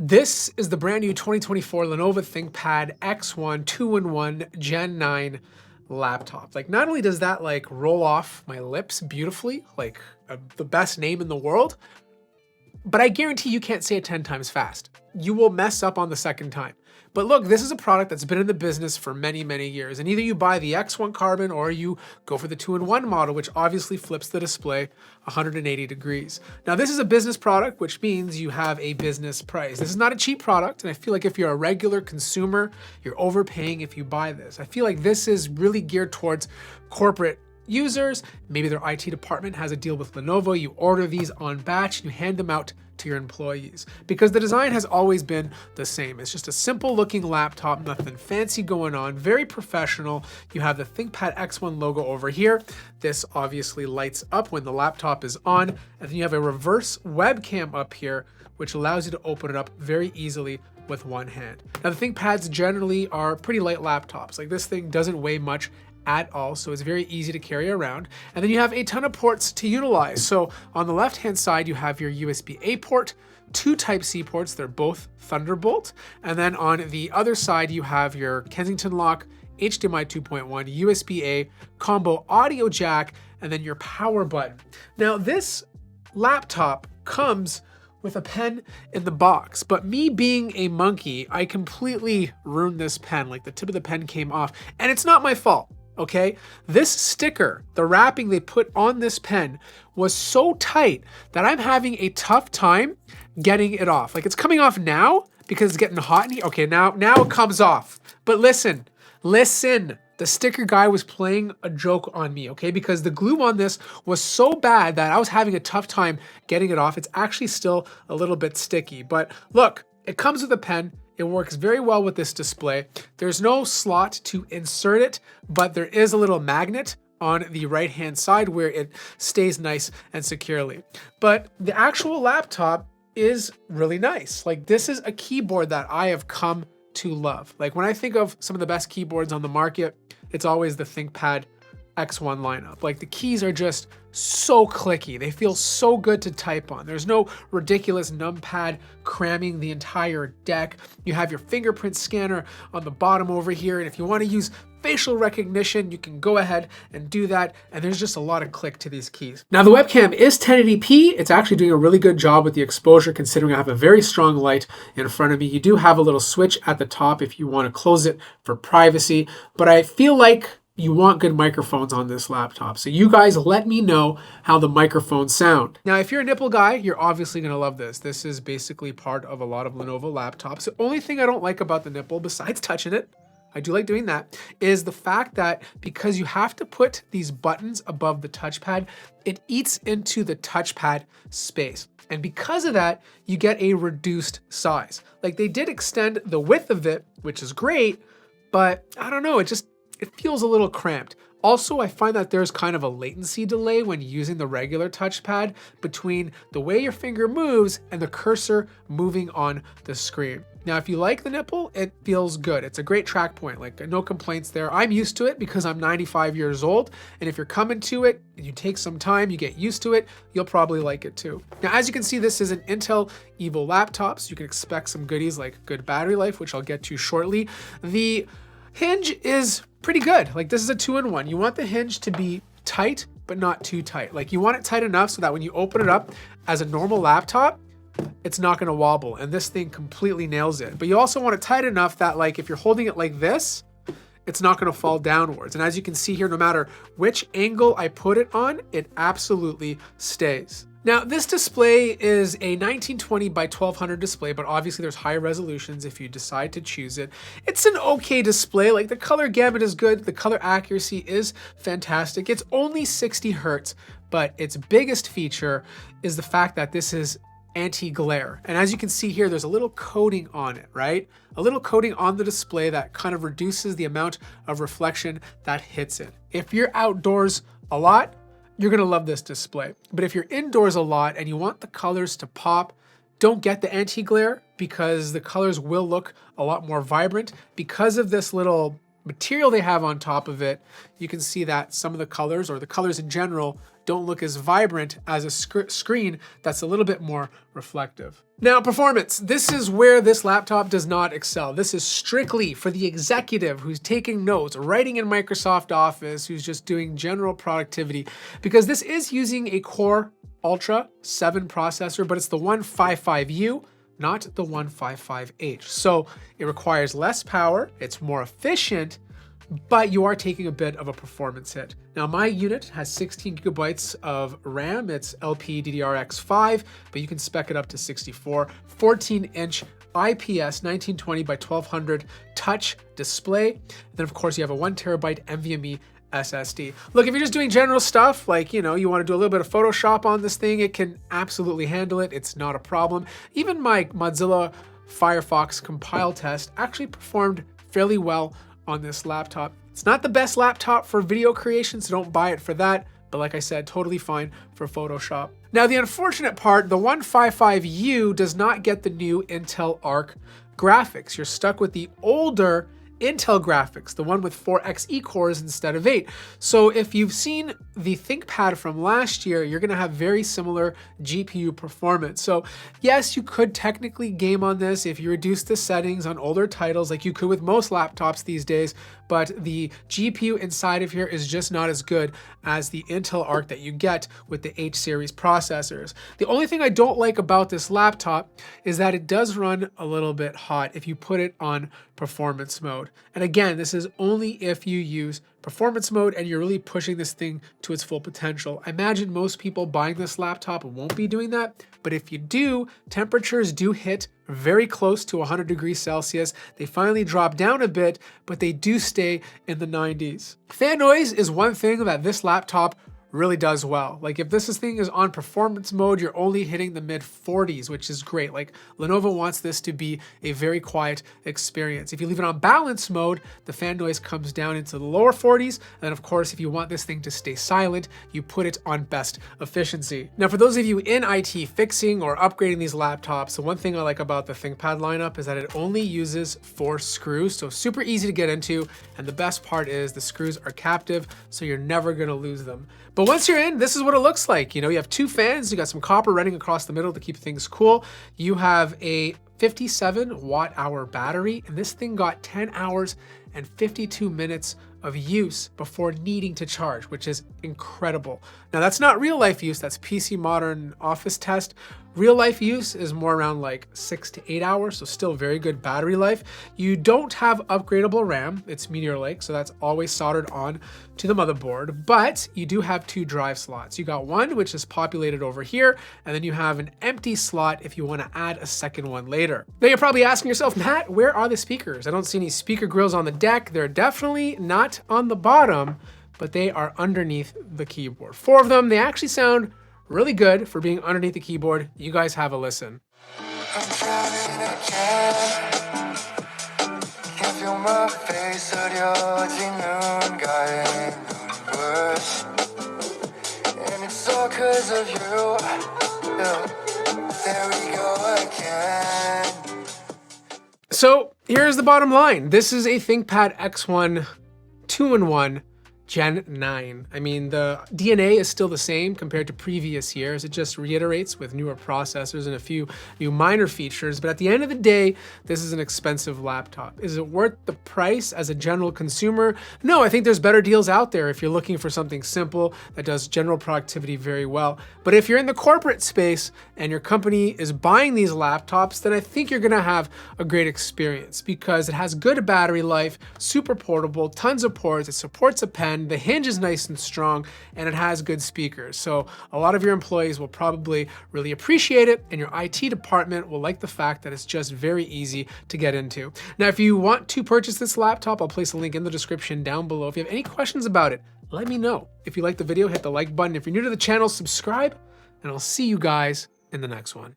This is the brand new 2024 Lenovo Thinkpad X1 2-in-1 Gen 9 laptop. Like, not only does that like roll off my lips beautifully, like the best name in the world, but I guarantee you can't say it 10 times fast. You will mess up on the second time. But look, this is a product that's been in the business for many, many years. And either you buy the X1 Carbon or you go for the 2-in-1 model, which obviously flips the display 180 degrees. Now, this is a business product, which means you have a business price. This is not a cheap product. And I feel like if you're a regular consumer, you're overpaying if you buy this. I feel like this is really geared towards corporate users. Maybe their IT department has a deal with Lenovo. You order these on batch and you hand them out to your employees, because the design has always been the same. It's just a simple looking laptop, nothing fancy going on, very professional. You have the ThinkPad X1 logo over here. This obviously lights up when the laptop is on, and then you have a reverse webcam up here, which allows you to open it up very easily with one hand. Now, the ThinkPads generally are pretty light laptops. Like, this thing doesn't weigh much at all, so it's very easy to carry around. And then you have a ton of ports to utilize. So on the left hand side, you have your USB-A port, two Type-C ports, they're both Thunderbolt. And then on the other side, you have your Kensington lock, HDMI 2.1, USB-A, combo audio jack, and then your power button. Now, this laptop comes with a pen in the box, but me being a monkey, I completely ruined this pen. Like, the tip of the pen came off, and it's not my fault. Okay, this sticker, the wrapping they put on this pen was so tight that I'm having a tough time getting it off. Like, it's coming off now because it's getting hot in here. Okay, now it comes off. But listen, the sticker guy was playing a joke on me, okay? Because the glue on this was so bad that I was having a tough time getting it off. It's actually still a little bit sticky, but look, it comes with a pen. It works very well with this display. There's no slot to insert it, but there is a little magnet on the right-hand side where it stays nice and securely. But the actual laptop is really nice. Like, this is a keyboard that I have come to love. Like, when I think of some of the best keyboards on the market, it's always the ThinkPad X1 lineup. Like, the keys are just so clicky. They feel so good to type on. There's no ridiculous numpad cramming the entire deck. You have your fingerprint scanner on the bottom over here. And if you want to use facial recognition, you can go ahead and do that. And there's just a lot of click to these keys. Now, the webcam is 1080p. It's actually doing a really good job with the exposure, considering I have a very strong light in front of me. You do have a little switch at the top if you want to close it for privacy, but I feel like you want good microphones on this laptop. So you guys let me know how the microphones sound. Now, if you're a nipple guy, you're obviously gonna love this. This is basically part of a lot of Lenovo laptops. The only thing I don't like about the nipple, besides touching it, I do like doing that, is the fact that because you have to put these buttons above the touchpad, it eats into the touchpad space. And because of that, you get a reduced size. Like, they did extend the width of it, which is great, but I don't know, it feels a little cramped. Also, I find that there's kind of a latency delay when using the regular touchpad between the way your finger moves and the cursor moving on the screen. Now, if you like the nipple, it feels good. It's a great track point, like, no complaints there. I'm used to it because I'm 95 years old. And if you're coming to it and you take some time, you get used to it, you'll probably like it too. Now, as you can see, this is an Intel Evo laptop, so you can expect some goodies like good battery life, which I'll get to shortly. The hinge is pretty good. Like, this is a 2-in-1. You want the hinge to be tight, but not too tight. Like, you want it tight enough so that when you open it up as a normal laptop, it's not gonna wobble, and this thing completely nails it. But you also want it tight enough that, like, if you're holding it like this, it's not gonna fall downwards. And as you can see here, no matter which angle I put it on, it absolutely stays. Now, this display is a 1920 by 1200 display, but obviously there's higher resolutions if you decide to choose it. It's an okay display. Like, the color gamut is good. The color accuracy is fantastic. It's only 60 Hertz, but its biggest feature is the fact that this is anti-glare. And as you can see here, there's a little coating on it, right? A little coating on the display that kind of reduces the amount of reflection that hits it. If you're outdoors a lot, you're gonna love this display. But if you're indoors a lot and you want the colors to pop, don't get the anti-glare, because the colors will look a lot more vibrant because of this little material they have on top of it, you can see that some of the colors, or the colors in general, don't look as vibrant as a screen that's a little bit more reflective. Now, performance. This is where this laptop does not excel. This is strictly for the executive who's taking notes, writing in Microsoft Office, who's just doing general productivity, because this is using a Core Ultra 7 processor, but it's the 155U, not the 155H. So it requires less power, it's more efficient, but you are taking a bit of a performance hit. Now, my unit has 16 gigabytes of RAM. It's LPDDR5, but you can spec it up to 64. 14-inch IPS 1920 by 1200 touch display. And then, of course, you have a 1 terabyte NVMe SSD. Look, if you're just doing general stuff, like, you want to do a little bit of Photoshop on this thing, it can absolutely handle it. It's not a problem. Even my Mozilla Firefox compile test actually performed fairly well on this laptop. It's not the best laptop for video creation, so don't buy it for that. But like I said, totally fine for Photoshop. Now, the unfortunate part, the 155U does not get the new Intel Arc graphics. You're stuck with the older Intel graphics, the one with 4 Xe cores instead of 8. So if you've seen the ThinkPad from last year, you're gonna have very similar GPU performance. So yes, you could technically game on this if you reduce the settings on older titles like you could with most laptops these days, but the GPU inside of here is just not as good as the Intel Arc that you get with the H series processors. The only thing I don't like about this laptop is that it does run a little bit hot if you put it on performance mode. And again, this is only if you use performance mode and you're really pushing this thing to its full potential. I imagine most people buying this laptop won't be doing that, but if you do, temperatures do hit very close to 100 degrees Celsius. They finally drop down a bit, but they do stay in the 90s. Fan noise is one thing that this laptop really does well. Like if this thing is on performance mode, you're only hitting the mid 40s, which is great. Like Lenovo wants this to be a very quiet experience. If you leave it on balance mode, the fan noise comes down into the lower 40s. And of course, if you want this thing to stay silent, you put it on best efficiency. Now, for those of you in IT fixing or upgrading these laptops, the one thing I like about the ThinkPad lineup is that it only uses 4 screws. So super easy to get into. And the best part is the screws are captive, so you're never gonna lose them. But once you're in, this is what it looks like. You have 2 fans, you got some copper running across the middle to keep things cool. You have a 57 watt-hour battery, and this thing got 10 hours and 52 minutes of use before needing to charge, which is incredible. Now, that's not real life use, that's PC Modern Office test. Real life use is more around like 6 to 8 hours, so still very good battery life. You don't have upgradable RAM, it's Meteor Lake, so that's always soldered on to the motherboard, but you do have 2 drive slots. You got one, which is populated over here, and then you have an empty slot if you wanna add a second one later. Now you're probably asking yourself, Matt, where are the speakers? I don't see any speaker grills on the deck. They're definitely not on the bottom, but they are underneath the keyboard. 4 of them, they actually sound really good for being underneath the keyboard. You guys have a listen. I'm drowning again. Can't feel my face and it's all 'cause of you. There we go again. So here's the bottom line. This is a ThinkPad X1 2-in-1 Gen 9. I mean, the DNA is still the same compared to previous years. It just reiterates with newer processors and a few new minor features. But at the end of the day, this is an expensive laptop. Is it worth the price as a general consumer? No, I think there's better deals out there if you're looking for something simple that does general productivity very well. But if you're in the corporate space and your company is buying these laptops, then I think you're gonna have a great experience because it has good battery life, super portable, tons of ports, it supports a pen, the hinge is nice and strong, and it has good speakers. So a lot of your employees will probably really appreciate it, and your IT department will like the fact that it's just very easy to get into. Now, if you want to purchase this laptop, I'll place a link in the description down below. If you have any questions about it, let me know. If you like the video, hit the like button. If you're new to the channel, subscribe, and I'll see you guys in the next one.